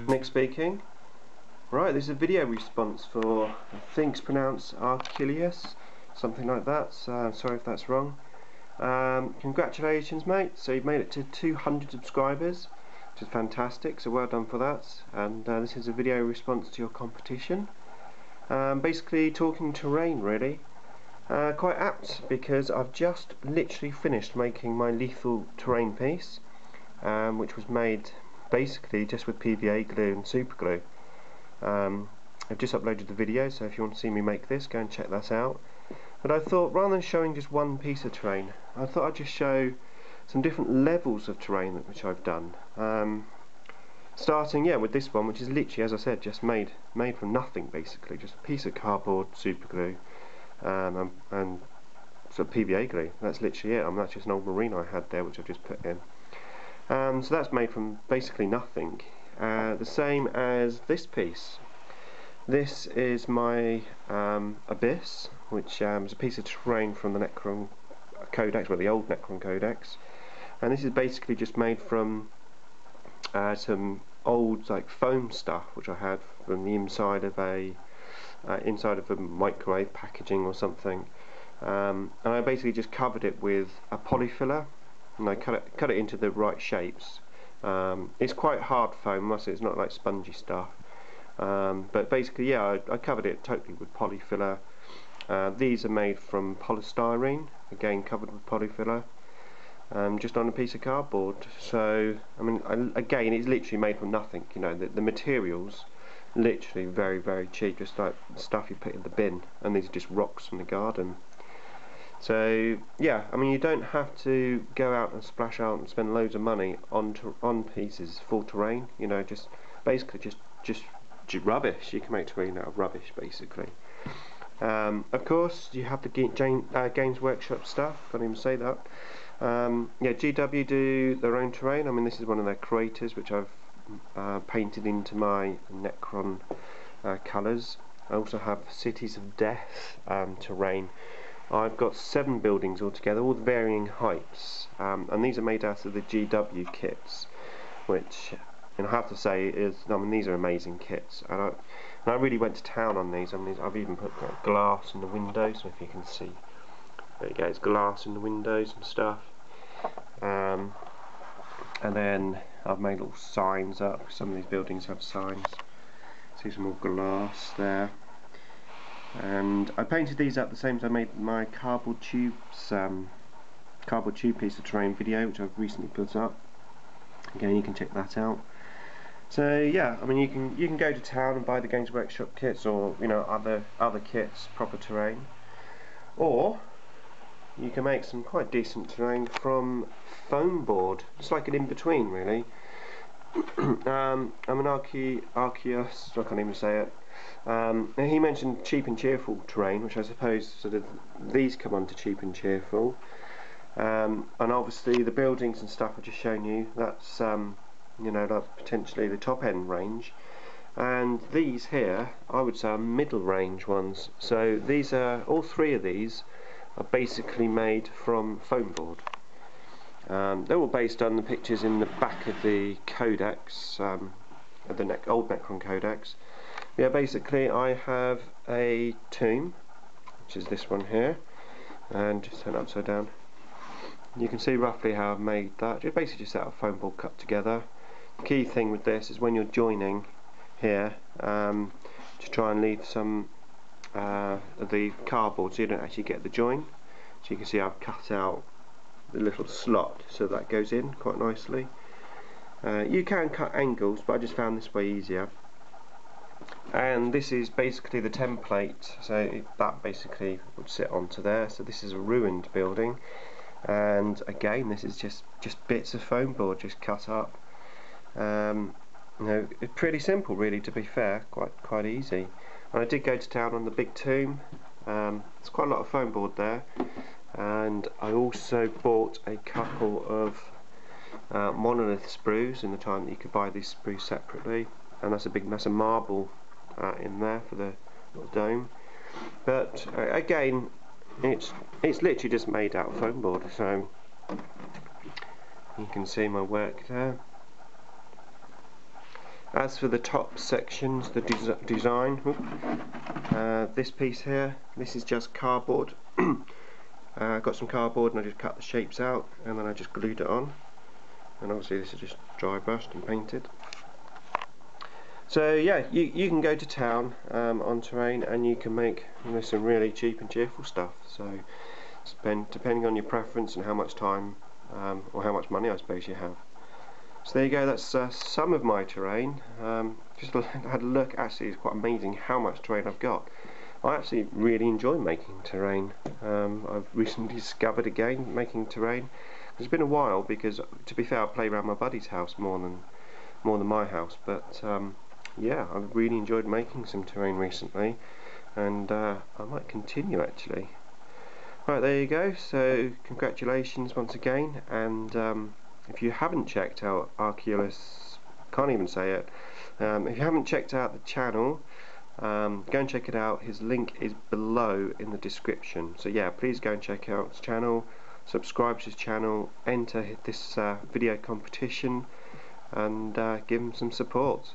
Nick speaking. Right, this is a video response for, I think it's pronounced Archaeolas, something like that, so sorry if that's wrong. Congratulations mate, so you've made it to 200 subscribers, which is fantastic, so well done for that. And this is a video response to your competition. Basically talking terrain really. Quite apt because I've just literally finished making my lethal terrain piece, which was made basically just with PVA glue and super glue. I've just uploaded the video, so if you want to see me make this, go and check that out. But I thought, rather than showing just one piece of terrain, I thought I'd just show some different levels of terrain which I've done. Starting with this one, which is literally, as I said, just made from nothing basically, just a piece of cardboard, super glue, and sort of PVA glue. That's literally it. That's just an old marine I had there which I've just put in. So that's made from basically nothing. The same as this piece. This is my Abyss, which is a piece of terrain from the Necron Codex, well, the old Necron Codex, and this is basically just made from some old foam stuff which I had from the inside of a microwave packaging or something, and I basically just covered it with a polyfiller, and I cut it into the right shapes. It's quite hard foam, it's not like spongy stuff, but basically I covered it totally with polyfiller. These are made from polystyrene, again covered with polyfiller, just on a piece of cardboard. So again, it's literally made from nothing. You know, the materials literally very, very cheap, just like stuff you put in the bin, and these are just rocks from the garden. So yeah, you don't have to go out and splash out and spend loads of money on pieces for terrain. You know, just basically just rubbish. You can make terrain out of rubbish basically. Of course, you have the Games Workshop stuff. Can't even say that. GW do their own terrain. This is one of their creators, which I've painted into my Necron colours. I also have Cities of Death terrain. I've got 7 buildings altogether, all varying heights, and these are made out of the GW kits, which I have to say these are amazing kits, and I really went to town on these. I've even put glass in the windows, so if you can see, there you go, it's glass in the windows and stuff, and then I've made little signs up. Some of these buildings have signs. See some more glass there. And I painted these up the same as I made my cardboard tube piece of terrain video, which I've recently put up. Again, you can check that out. So yeah, you can go to town and buy the Games Workshop kits, or other kits, proper terrain, or you can make some quite decent terrain from foam board. It's like an in-between really. I'm an Archaeolas, I can't even say it. He mentioned cheap and cheerful terrain, which I suppose sort of these come under cheap and cheerful, and obviously the buildings and stuff I've just shown you, that's that's potentially the top end range, and these here I would say are middle range ones. So these are, all 3 of these are basically made from foam board. They're all based on the pictures in the back of the Codex, of the old Necron Codex. Yeah, basically I have a tomb, which is this one here, and just turn it upside down. You can see roughly how I've made that. It's basically just out of foam board cut together. The key thing with this is when you're joining here, to try and leave some of the cardboard so you don't actually get the join. So you can see I've cut out the little slot so that goes in quite nicely. You can cut angles, but I just found this way easier. And this is basically the template, so that basically would sit onto there. So this is a ruined building, and again this is just bits of foam board just cut up. It's pretty simple really, to be fair, quite easy. And I did go to town on the big tomb. There's quite a lot of foam board there, and I also bought a couple of monolith sprues in the time that you could buy these sprues separately, and that's a marble in there for the little dome. But again, it's literally just made out of foam board. So You can see my work there. As for the top sections, the design, this piece here, this is just cardboard. I got some cardboard and I just cut the shapes out and then I just glued it on, and obviously this is just dry brushed and painted. So yeah, you can go to town on terrain and you can make, you know, some really cheap and cheerful stuff. So depending on your preference and how much time or how much money I suppose you have. So there you go, that's some of my terrain. Just had a look. Actually it's quite amazing how much terrain I've got. I actually really enjoy making terrain. I've recently discovered again making terrain. It's been a while because, to be fair, I play around my buddy's house more than my house, but yeah, I've really enjoyed making some terrain recently, and I might continue actually. Right, there you go. So congratulations once again, and if you haven't checked out Archaeolas, can't even say it, if you haven't checked out the channel, go and check it out. His link is below in the description. So yeah, please go and check out his channel, subscribe to his channel, enter this video competition, and give him some support.